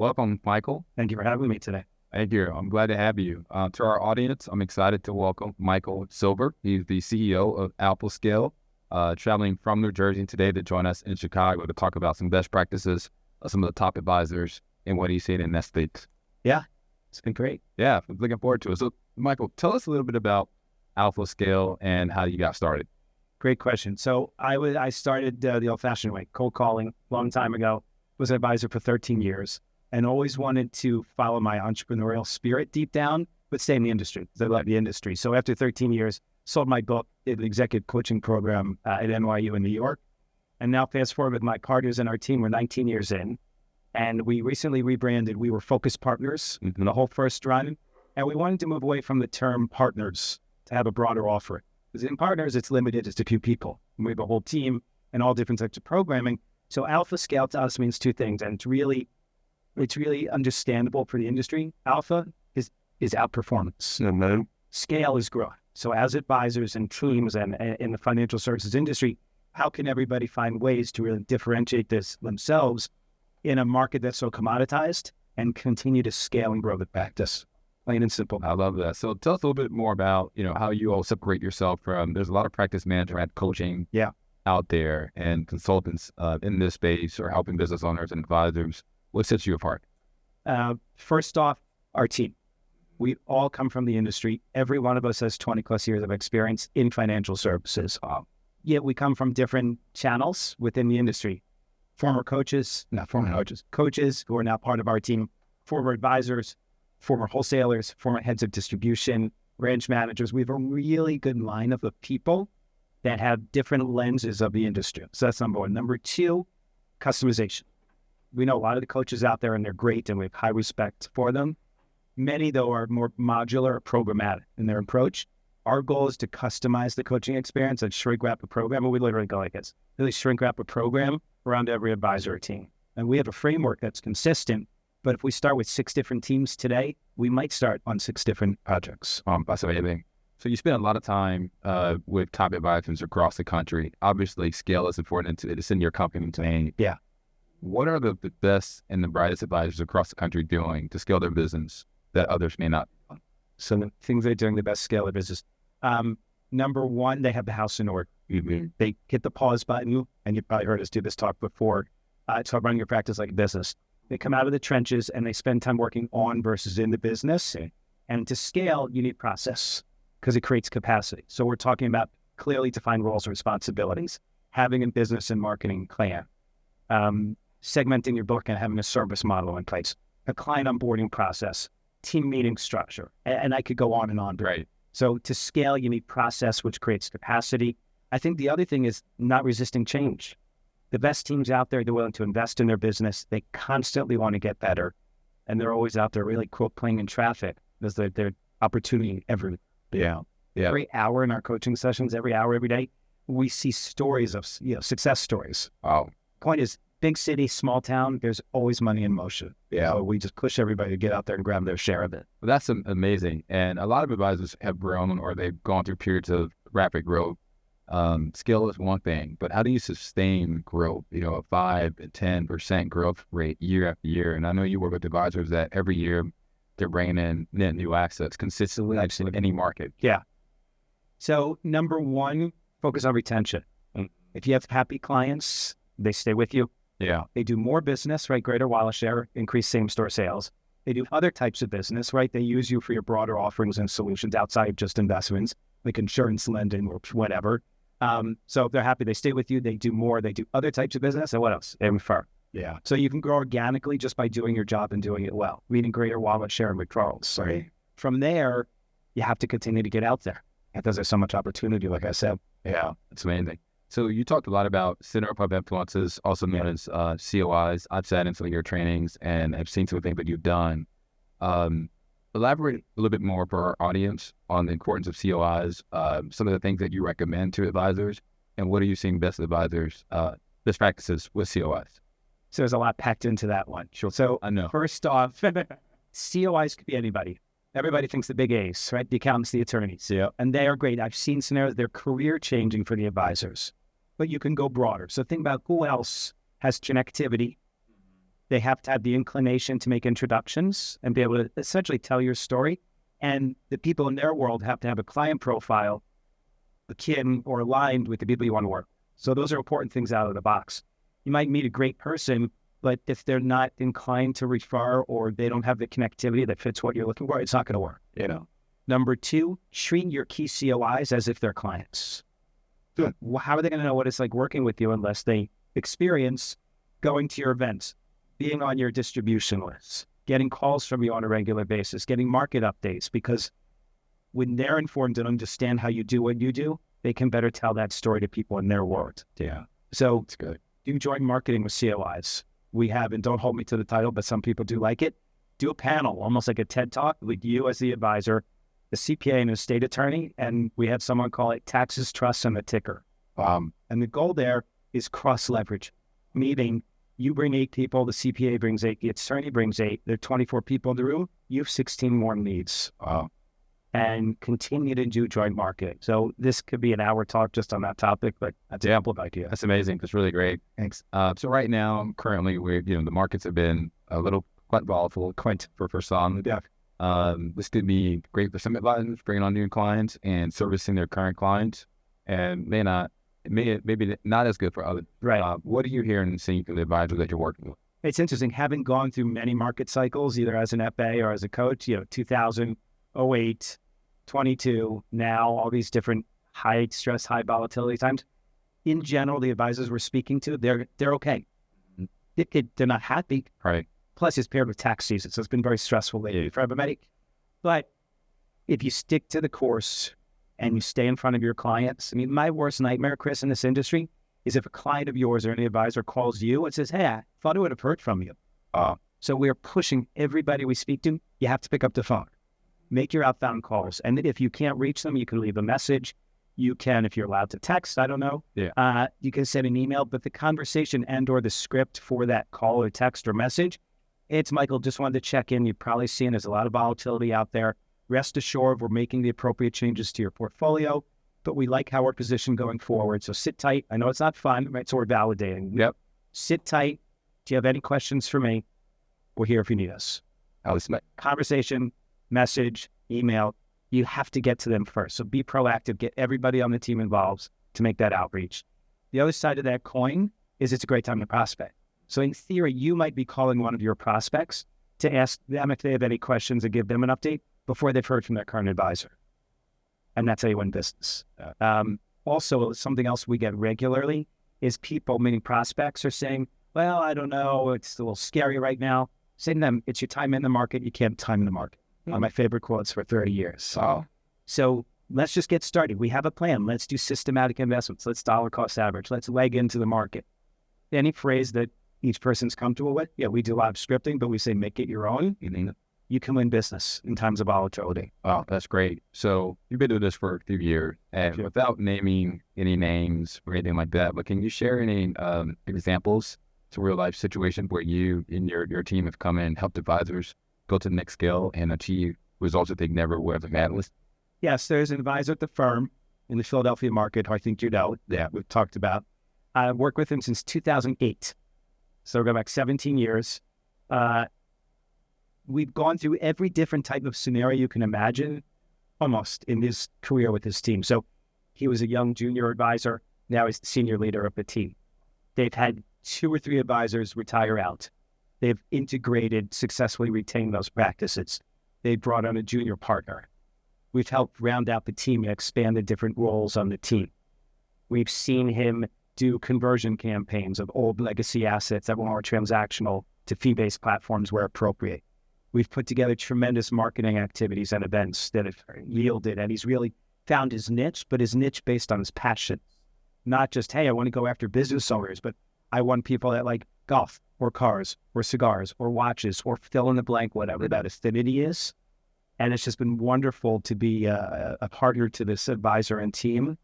Welcome, Michael. Thank you for having me today. Thank you. I'm glad to have you. To our audience, I'm excited to welcome Michael Silver. He's the CEO of Alpha Scale, traveling from New Jersey today to join us in Chicago to talk about some best practices of some of the top advisors and what he's seeing in that space. Yeah, it's been great. Yeah, I'm looking forward to it. So, Michael, tell us a little bit about Alpha Scale and how you got started. Great question. So I started the old-fashioned way, cold calling, a long time ago. Was an advisor for 13 years and always wanted to follow my entrepreneurial spirit deep down, but stay in the industry because I love the industry. So after 13 years, sold my book, did the executive coaching program at NYU in New York. And now fast forward with my partners and our team, we're 19 years in. And we recently rebranded. We were Focused Partners in the whole first run. And we wanted to move away from the term partners to have a broader offering. Because in partners, it's limited just a few people. And we have a whole team and all different types of programming. So Alpha Scale to us means two things. And it's really understandable for the industry. Alpha is outperformance. Mm-hmm. Scale is growth. So as advisors and teams and in the financial services industry, how can everybody find ways to really differentiate themselves in a market that's so commoditized and continue to scale and grow the practice? Plain and simple. I love that. So tell us a little bit more about, how you all separate yourself from, there's a lot of practice management coaching out there and consultants in this space or helping business owners and advisors. What sets you apart? First off, our team. We all come from the industry. Every one of us has 20 plus years of experience in financial services. Yet we come from different channels within the industry. Coaches who are now part of our team, former advisors, former wholesalers, former heads of distribution, branch managers. We have a really good lineup of people that have different lenses of the industry. So that's number one. Number two, customization. We know a lot of the coaches out there and they're great and we have high respect for them. Many, though, are more modular or programmatic in their approach. Our goal is to customize the coaching experience and shrink wrap a program. And we literally go like this, really shrink wrap a program around every advisor team. And we have a framework that's consistent. But if we start with 6 different teams today, we might start on 6 different projects. That's amazing. So you spend a lot of time with top advisors across the country. Obviously, scale is important. It's in your company today. Yeah. What are the best and the brightest advisors across the country doing to scale their business that others may not? So the things they're doing the best scale of business. Number one, they have the house in order. Mm-hmm. They hit the pause button, and you probably heard us do this talk before. It's called running your practice like a business. They come out of the trenches and they spend time working on versus in the business. And to scale, you need process because it creates capacity. So we're talking about clearly defined roles and responsibilities, having a business and marketing plan, segmenting your book and having a service model in place, a client onboarding process, team meeting structure, and I could go on and on. Right. So to scale, you need process, which creates capacity. I think the other thing is not resisting change. The best teams out there, they're willing to invest in their business. They constantly want to get better. And they're always out there really, quote, playing in traffic. There's their opportunity every every hour in our coaching sessions, every hour, every day, we see stories of success stories. Wow. Point is, big city, small town, there's always money in motion. Yeah. So we just push everybody to get out there and grab their share of it. Well, that's amazing. And a lot of advisors have grown or they've gone through periods of rapid growth. Scale is one thing, but how do you sustain growth, a 5 to 10% growth rate year after year? And I know you work with advisors that every year they're bringing in net new assets consistently in any market. Yeah. So number one, focus on retention. If you have happy clients, they stay with you. Yeah. They do more business, right? Greater wallet share, increase same-store sales. They do other types of business, right? They use you for your broader offerings and solutions outside of just investments, like insurance, lending, or whatever. So if they're happy, they stay with you. They do more. They do other types of business. And what else? They refer. Yeah. So you can grow organically just by doing your job and doing it well, meaning greater wallet share and withdrawals. Right. From there, you have to continue to get out there because there's so much opportunity, like I said. Yeah, it's amazing. So you talked a lot about center of influences, also known as COIs. I've sat in some of your trainings and I've seen some of the things that you've done. Elaborate a little bit more for our audience on the importance of COIs, some of the things that you recommend to advisors, and what are you seeing best practices with COIs? So there's a lot packed into that one. Sure. So I know. First off, COIs could be anybody. Everybody thinks the big A's, right? The accountants, the attorneys. Yeah. And they are great. I've seen scenarios, they're career changing for the advisors, but you can go broader. So think about who else has connectivity They have to have the inclination to make introductions and be able to essentially tell your story. And the people in their world have to have a client profile akin or aligned with the people you want to work with. So those are important things out of the box. You might meet a great person, but if they're not inclined to refer or they don't have the connectivity that fits what you're looking for, it's not going to work. Number two, treat your key COIs as if they're clients. Good. How are they going to know what it's like working with you unless they experience going to your events, being on your distribution lists, getting calls from you on a regular basis, getting market updates? Because when they're informed and understand how you do what you do, they can better tell that story to people in their world. Yeah. So That's good. do joint marketing with COIs. We have, and don't hold me to the title, but some people do like it. Do a panel, almost like a TED Talk with you as the advisor, the CPA and the state attorney, and we have someone call it taxes, trusts, and the ticker. And the goal there is cross-leverage, meaning you bring 8 people, the CPA brings 8, the attorney brings 8, there are 24 people in the room, you have 16 more leads. And continue to do joint marketing. So this could be an hour talk just on that topic, but that's an ample idea. That's amazing. That's really great. Thanks. So right now, currently, the markets have been a little quite volatile, quite for some. Yeah. This could be great for some advisors, bringing on new clients and servicing their current clients, and maybe not as good for others. Right. What are you hearing and seeing from the advisors that you're working with? It's interesting. Having gone through many market cycles, either as an FA or as a coach, 2000, 08, 22, now all these different high stress, high volatility times. In general, the advisors we're speaking to, they're okay. They're not happy. Right. Plus, it's paired with tax season, so it's been very stressful lately for everybody. But if you stick to the course and you stay in front of your clients, I mean, my worst nightmare, Chris, in this industry is if a client of yours or any advisor calls you and says, "Hey, I thought I would have heard from you." So we're pushing everybody we speak to. You have to pick up the phone. Make your outbound calls. And if you can't reach them, you can leave a message. You can, if you're allowed to text, I don't know. Yeah. You can send an email, but the conversation and or the script for that call or text or message, it's Michael, just wanted to check in. You've probably seen there's a lot of volatility out there. Rest assured, we're making the appropriate changes to your portfolio, but we like how we're positioned going forward. So sit tight. I know it's not fun, right? So we're validating. Yep. Sit tight. Do you have any questions for me? We're here if you need us. Conversation, message, email, you have to get to them first. So be proactive, get everybody on the team involved to make that outreach. The other side of that coin is it's a great time to prospect. So in theory, you might be calling one of your prospects to ask them if they have any questions and give them an update before they've heard from their current advisor. And that's how you win business. Also, something else we get regularly is people, meaning prospects, are saying, well, I don't know, it's a little scary right now. Say to them, it's your time in the market, you can't time the market. One of my favorite quotes for 30 years. So let's just get started. We have a plan. Let's do systematic investments. Let's dollar cost average. Let's leg into the market. Any phrase that each person's comfortable with. Yeah, we do a lot of scripting, but we say make it your own. You can win business in times of volatility. Oh, that's great. So you've been doing this for a few years, and without naming any names or anything like that, but can you share any examples to real life situations where you and your team have come in and helped advisors go to the next scale and achieve results that they never would have had? Yes, there's an advisor at the firm in the Philadelphia market who I think you know, that we've talked about. I've worked with him since 2008. So we're going back 17 years. We've gone through every different type of scenario you can imagine, almost, in his career with his team. So he was a young junior advisor. Now he's the senior leader of the team. They've had 2 or 3 advisors retire out. They've integrated, successfully retained those practices. They brought on a junior partner. We've helped round out the team and expand the different roles on the team. We've seen him do conversion campaigns of old legacy assets that were more transactional to fee-based platforms where appropriate. We've put together tremendous marketing activities and events that have yielded, and he's really found his niche, but his niche based on his passion. Not just, hey, I want to go after business owners, but I want people that like golf or cars or cigars or watches or fill in the blank, whatever that affinity is. And it's just been wonderful to be a partner to this advisor and team.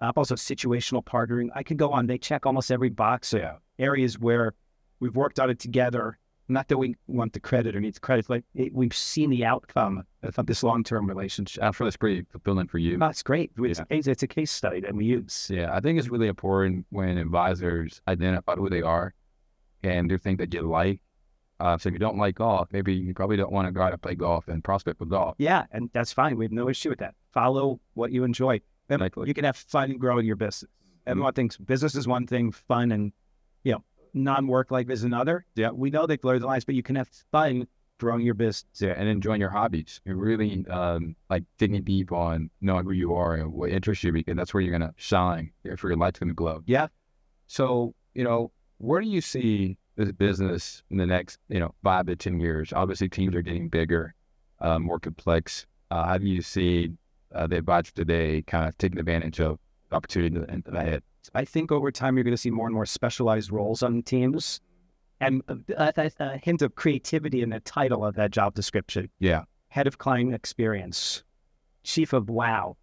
Also situational partnering. I could go on. They check almost every box. Areas where we've worked on it together. Not that we want the credit or need the credit, but we've seen the outcome of this long-term relationship. I'm sure that's pretty fulfilling for you. That's great. It's a case study that we use. Yeah, I think it's really important when advisors identify who they are and do things that you like So if you don't like golf, maybe you probably don't want to go out and play golf and prospect for golf. Yeah, and that's fine. We have no issue with that. Follow what you enjoy. And Likely. you can have fun growing your business. Everyone thinks business is one thing, fun and, non-work life is another. Yeah. We know they blur the lines, but you can have fun growing your business. Yeah, and enjoying your hobbies. And really like digging deep on knowing who you are and what interests you, because that's where you're going to shine, for your life's going to glow. Yeah. So, where do you see this business in the next, 5 to 10 years? Obviously, teams are getting bigger, more complex. How do you see the advisor today kind of taking advantage of the opportunity ahead? I think over time, you're going to see more and more specialized roles on teams and a hint of creativity in the title of that job description. Yeah. Head of client experience, chief of wow.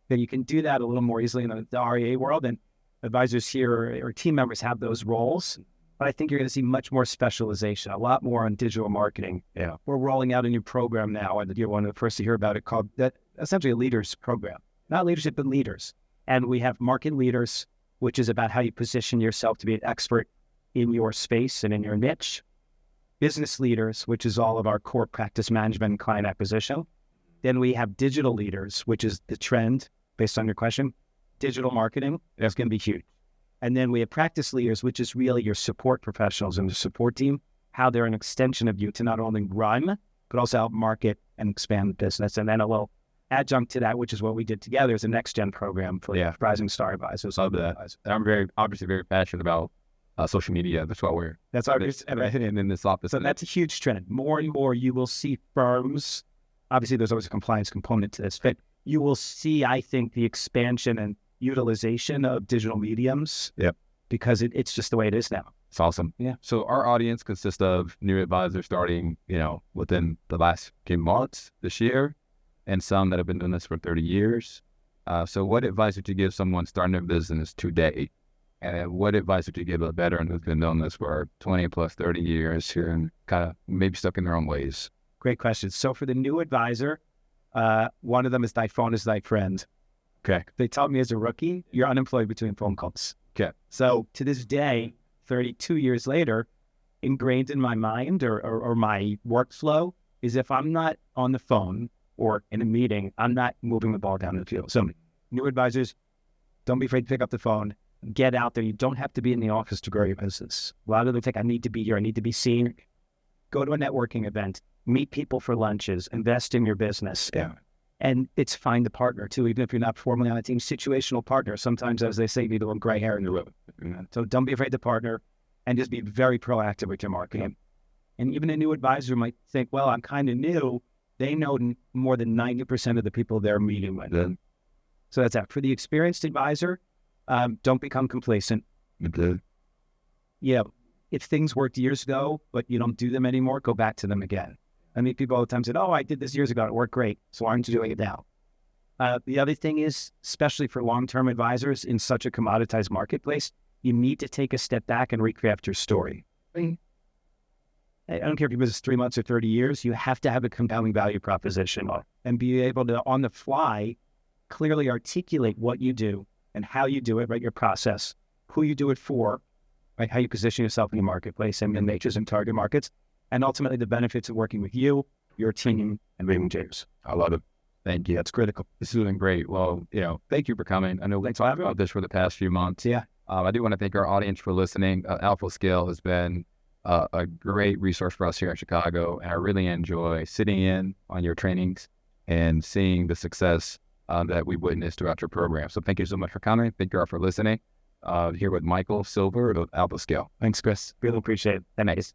That you can do that a little more easily in the REA world, and advisors here or team members have those roles. But I think you're going to see much more specialization, a lot more on digital marketing. Yeah. We're rolling out a new program now, and you're one of the first to hear about it, called essentially a leaders program. Not leadership, but leaders. And we have market leaders, which is about how you position yourself to be an expert in your space and in your niche. Business leaders, which is all of our core practice management and client acquisition. Then we have digital leaders, which is the trend, based on your question. Digital marketing is going to be huge. And then we have practice leaders, which is really your support professionals and the support team, how they're an extension of you to not only run, but also help market and expand the business. And then a little adjunct to that, which is what we did together, is a next gen program for rising star advisors. Love that. I'm obviously very passionate about social media. That's why that's our in this office. So that's a huge trend. More and more you will see firms, obviously there's always a compliance component to this, but you will see, I think, the expansion and utilization of digital mediums. Yep. Because it's just the way it is now. It's awesome. Yeah. So our audience consists of new advisors starting, within the last few months this year, and some that have been doing this for 30 years. So what advice would you give someone starting their business today? And what advice would you give a veteran who's been doing this for 20 plus 30 years here and kind of maybe stuck in their own ways? Great question. So for the new advisor, one of them is thy phone is thy friend. Okay. They taught me as a rookie, you're unemployed between phone calls. Okay. So to this day, 32 years later, ingrained in my mind or my workflow is if I'm not on the phone or in a meeting, I'm not moving the ball down the field. So new advisors, don't be afraid to pick up the phone. Get out there. You don't have to be in the office to grow your business. A lot of them think, I need to be here. I need to be seen. Go to a networking event. Meet people for lunches. Invest in your business. Yeah. And it's find a partner too, even if you're not formally on a team. Situational partner. Sometimes, as they say, you need a little gray hair in the room. So don't be afraid to partner and just be very proactive with your marketing. And even a new advisor might think, well, I'm kind of new. They know more than 90% of the people they're meeting with. Yeah. So that's that. For the experienced advisor, don't become complacent. Yeah, if things worked years ago, but you don't do them anymore, go back to them again. I mean, people all the time said, oh, I did this years ago. It worked great. So why aren't you doing it now? The other thing is, especially for long-term advisors in such a commoditized marketplace, you need to take a step back and recraft your story. I don't care if you've been 3 months or 30 years, you have to have a compelling value proposition and be able to, on the fly, clearly articulate what you do and how you do it, right? Your process, who you do it for, right? How you position yourself in the marketplace and in niches and target markets, and ultimately the benefits of working with you, your team, and Raymond James. I love it. Thank you. That's critical. This has been great. Well, thank you for coming. I know we talked about this for the past few months. Yeah. I do want to thank our audience for listening. Alpha Scale has been a great resource for us here in Chicago, and I really enjoy sitting in on your trainings and seeing the success that we witnessed throughout your program. So thank you so much for coming. Thank you all for listening. Here with Michael Silver of Alpha Scale. Thanks, Chris. Really appreciate it. Thanks.